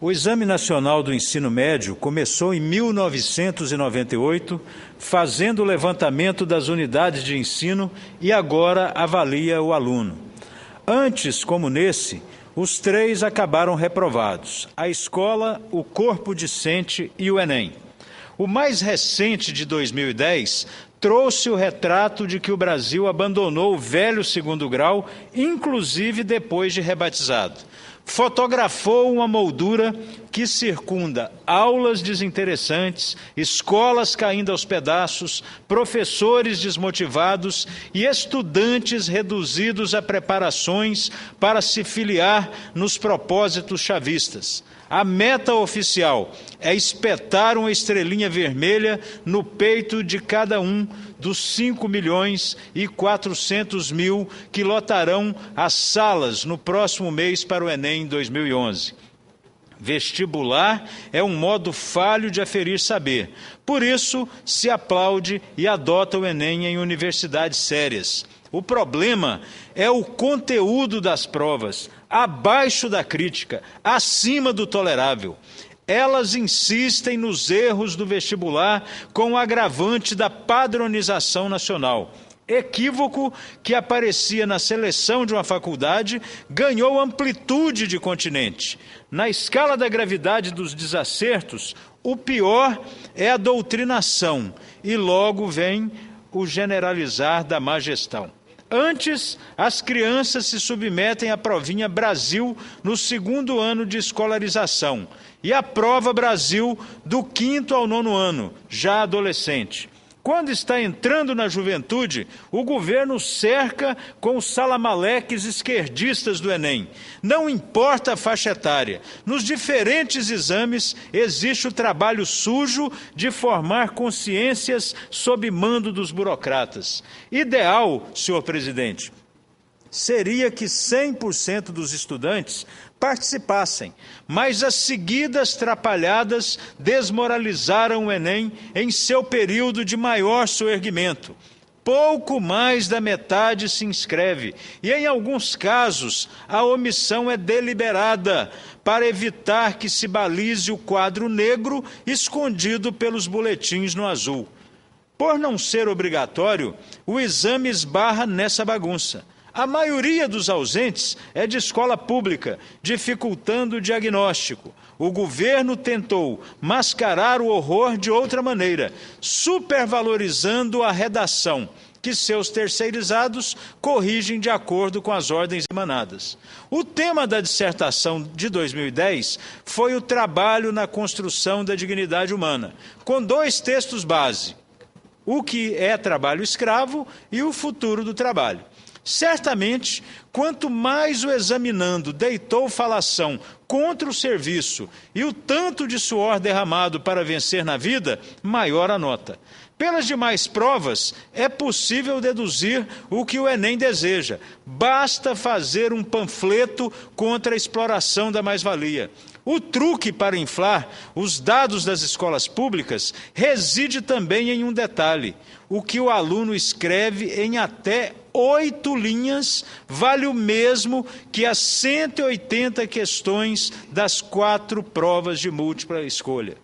O Exame Nacional do Ensino Médio começou em 1998, fazendo o levantamento das unidades de ensino e agora avalia o aluno. Antes, como nesse, os 3 acabaram reprovados: a escola, o corpo discente e o Enem. O mais recente, de 2010, trouxe o retrato de que o Brasil abandonou o velho segundo grau, inclusive depois de rebatizado. Fotografou uma moldura que circunda aulas desinteressantes, escolas caindo aos pedaços, professores desmotivados e estudantes reduzidos a preparações para se filiar nos propósitos chavistas. A meta oficial é espetar uma estrelinha vermelha no peito de cada um dos 5.400.000 que lotarão as salas no próximo mês para o Enem 2011. Vestibular é um modo falho de aferir saber. Por isso, se aplaude e adota o Enem em universidades sérias. O problema é o conteúdo das provas, abaixo da crítica, acima do tolerável. Elas insistem nos erros do vestibular com o agravante da padronização nacional. Equívoco que aparecia na seleção de uma faculdade ganhou amplitude de continente. Na escala da gravidade dos desacertos, o pior é a doutrinação e logo vem o generalizar da má gestão. Antes, as crianças se submetem à provinha Brasil no 2º ano de escolarização e à prova Brasil do 5º ao 9º ano, já adolescente. Quando está entrando na juventude, o governo cerca com os salamaleques esquerdistas do Enem. Não importa a faixa etária, nos diferentes exames existe o trabalho sujo de formar consciências sob mando dos burocratas. Ideal, senhor presidente, seria que 100% dos estudantes participassem, mas as seguidas trapalhadas desmoralizaram o Enem em seu período de maior soerguimento. Pouco mais da metade se inscreve e, em alguns casos, a omissão é deliberada para evitar que se balize o quadro negro escondido pelos boletins no azul. Por não ser obrigatório, o exame esbarra nessa bagunça. A maioria dos ausentes é de escola pública, dificultando o diagnóstico. O governo tentou mascarar o horror de outra maneira, supervalorizando a redação, que seus terceirizados corrigem de acordo com as ordens emanadas. O tema da dissertação de 2010 foi o trabalho na construção da dignidade humana, com 2 textos base: o que é trabalho escravo e o futuro do trabalho. Certamente, quanto mais o examinando deitou falação contra o serviço e o tanto de suor derramado para vencer na vida, maior a nota. Pelas demais provas, é possível deduzir o que o Enem deseja. Basta fazer um panfleto contra a exploração da mais-valia. O truque para inflar os dados das escolas públicas reside também em um detalhe: o que o aluno escreve em até 8 linhas vale o mesmo que as 180 questões das 4 provas de múltipla escolha.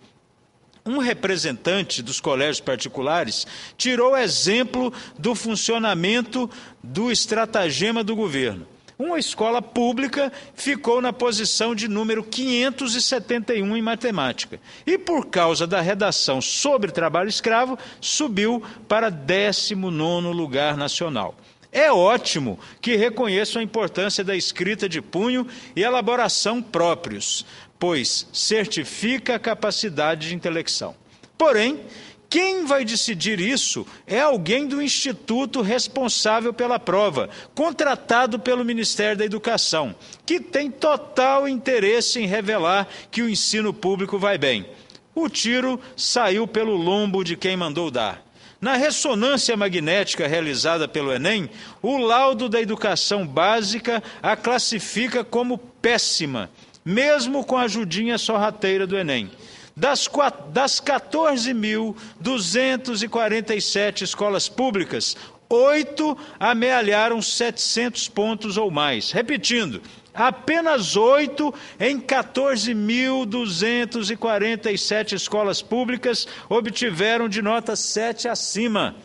Um representante dos colégios particulares tirou exemplo do funcionamento do estratagema do governo. Uma escola pública ficou na posição de número 571 em matemática e, por causa da redação sobre trabalho escravo, subiu para 19º lugar nacional. É ótimo que reconheçam a importância da escrita de punho e elaboração próprios, pois certifica a capacidade de intelecção. Porém, quem vai decidir isso é alguém do instituto responsável pela prova, contratado pelo Ministério da Educação, que tem total interesse em revelar que o ensino público vai bem. O tiro saiu pelo lombo de quem mandou dar. Na ressonância magnética realizada pelo Enem, o laudo da educação básica a classifica como péssima, mesmo com a ajudinha sorrateira do Enem. Das 14.247 escolas públicas, 8 amealharam 700 pontos ou mais. Repetindo, Apenas 8 em 14.247 escolas públicas obtiveram de nota 7 acima.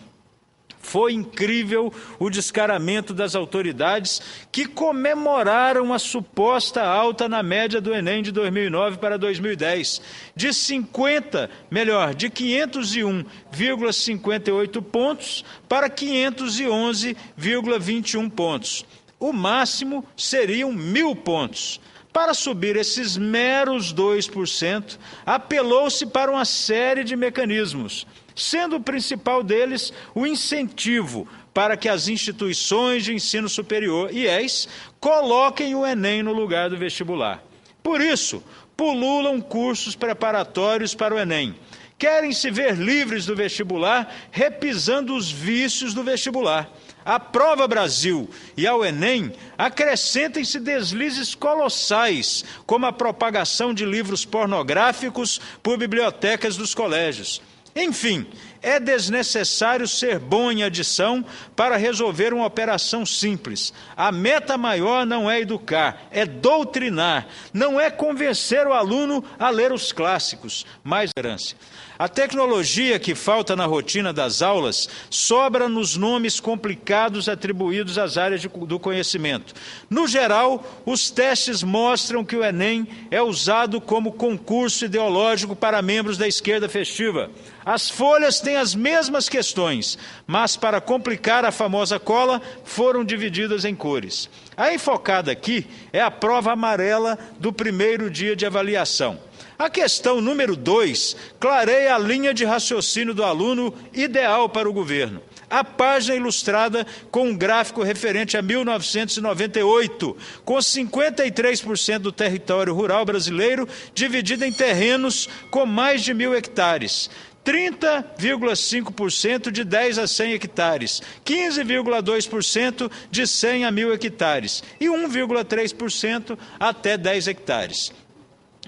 Foi incrível o descaramento das autoridades que comemoraram a suposta alta na média do Enem de 2009 para 2010, de 501,58 pontos para 511,21 pontos. O máximo seriam 1.000 pontos. Para subir esses meros 2%, apelou-se para uma série de mecanismos, sendo o principal deles o incentivo para que as instituições de ensino superior, IES, coloquem o Enem no lugar do vestibular. Por isso, pululam cursos preparatórios para o Enem. Querem se ver livres do vestibular, repisando os vícios do vestibular. À Prova Brasil e ao Enem, acrescentem-se deslizes colossais, como a propagação de livros pornográficos por bibliotecas dos colégios. Enfim, é desnecessário ser bom em adição para resolver uma operação simples. A meta maior não é educar, é doutrinar, não é convencer o aluno a ler os clássicos, mas tolerância. A tecnologia que falta na rotina das aulas sobra nos nomes complicados atribuídos às áreas do conhecimento. No geral, os testes mostram que o Enem é usado como concurso ideológico para membros da esquerda festiva. As folhas têm as mesmas questões, mas para complicar a famosa cola, foram divididas em cores. A enfocada aqui é a prova amarela do primeiro dia de avaliação. A questão número 2 clareia a linha de raciocínio do aluno ideal para o governo. A página ilustrada com um gráfico referente a 1998, com 53% do território rural brasileiro dividido em terrenos com mais de 1.000 hectares. 30,5% de 10 a 100 hectares, 15,2% de 100 a 1.000 hectares e 1,3% até 10 hectares.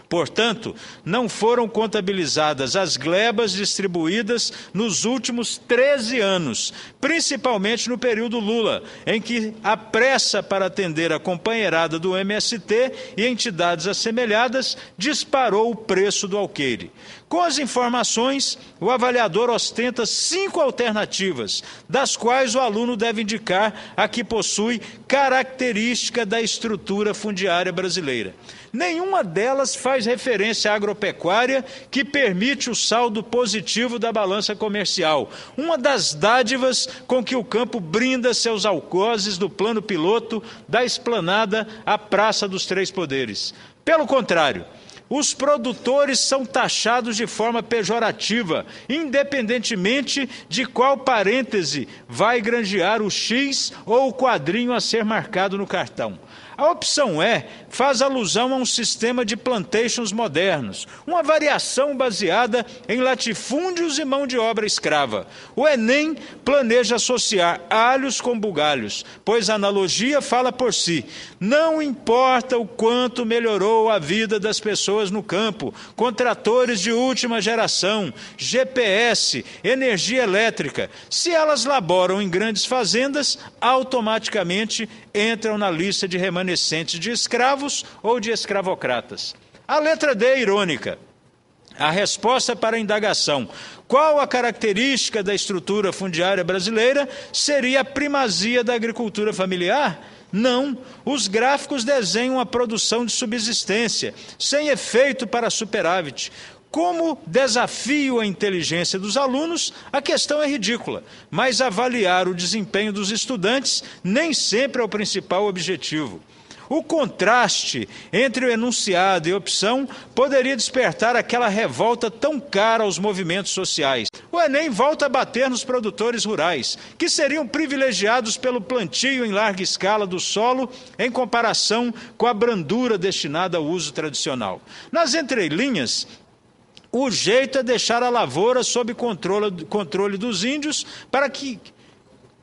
Portanto, não foram contabilizadas as glebas distribuídas nos últimos 13 anos, principalmente no período Lula, em que a pressa para atender a companheirada do MST e entidades assemelhadas disparou o preço do alqueire. Com as informações, o avaliador ostenta 5 alternativas, das quais o aluno deve indicar a que possui característica da estrutura fundiária brasileira. Nenhuma delas faz referência à agropecuária, que permite o saldo positivo da balança comercial, uma das dádivas com que o campo brinda seus algozes do plano piloto da esplanada à Praça dos Três Poderes. Pelo contrário, os produtores são taxados de forma pejorativa, independentemente de qual parêntese vai granjear o X ou o quadrinho a ser marcado no cartão. A opção E faz alusão a um sistema de plantations modernos, uma variação baseada em latifúndios e mão de obra escrava. O Enem planeja associar alhos com bugalhos, pois a analogia fala por si. Não importa o quanto melhorou a vida das pessoas no campo, com tratores de última geração, GPS, energia elétrica, se elas laboram em grandes fazendas, automaticamente entram na lista de remanescentes de escravos ou de escravocratas. A letra D é irônica. A resposta para a indagação, qual a característica da estrutura fundiária brasileira, seria a primazia da agricultura familiar? Não, os gráficos desenham a produção de subsistência, sem efeito para superávit. Como desafio a inteligência dos alunos, a questão é ridícula, mas avaliar o desempenho dos estudantes nem sempre é o principal objetivo. O contraste entre o enunciado e a opção poderia despertar aquela revolta tão cara aos movimentos sociais. O Enem volta a bater nos produtores rurais, que seriam privilegiados pelo plantio em larga escala do solo em comparação com a brandura destinada ao uso tradicional. Nas entrelinhas, o jeito é deixar a lavoura sob controle dos índios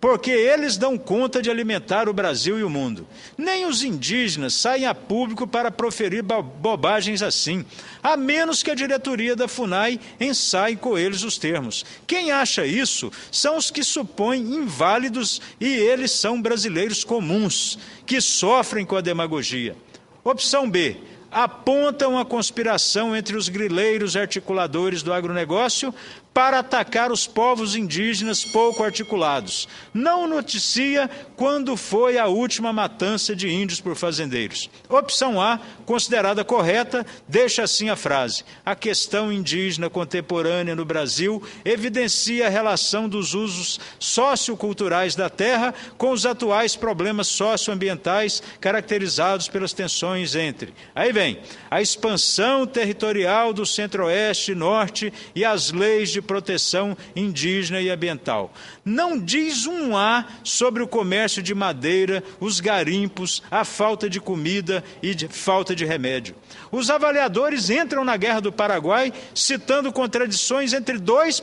porque eles dão conta de alimentar o Brasil e o mundo. Nem os indígenas saem a público para proferir bobagens assim, a menos que a diretoria da FUNAI ensaie com eles os termos. Quem acha isso são os que supõem inválidos, e eles são brasileiros comuns, que sofrem com a demagogia. Opção B, aponta uma conspiração entre os grileiros articuladores do agronegócio para atacar os povos indígenas pouco articulados. Não noticia quando foi a última matança de índios por fazendeiros. Opção A, considerada correta, deixa assim a frase: a questão indígena contemporânea no Brasil evidencia a relação dos usos socioculturais da terra com os atuais problemas socioambientais caracterizados pelas tensões entre, aí vem, a expansão territorial do centro-oeste e norte e as leis de proteção indígena e ambiental. Não diz um A sobre o comércio de madeira, os garimpos, a falta de comida e falta de remédio. Os avaliadores entram na Guerra do Paraguai citando contradições entre dois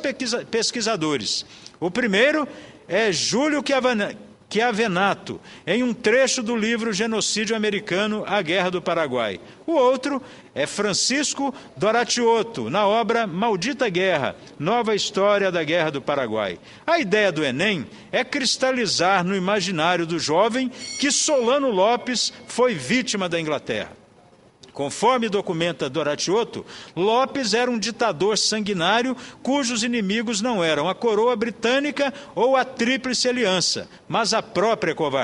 pesquisadores. O primeiro é Júlio Chiavenato, em um trecho do livro Genocídio Americano, A Guerra do Paraguai. O outro é Francisco Doratiotto, na obra Maldita Guerra, Nova História da Guerra do Paraguai. A ideia do Enem é cristalizar no imaginário do jovem que Solano Lopes foi vítima da Inglaterra. Conforme documenta Doratiotto, Lopes era um ditador sanguinário cujos inimigos não eram a coroa britânica ou a Tríplice Aliança, mas a própria covardia.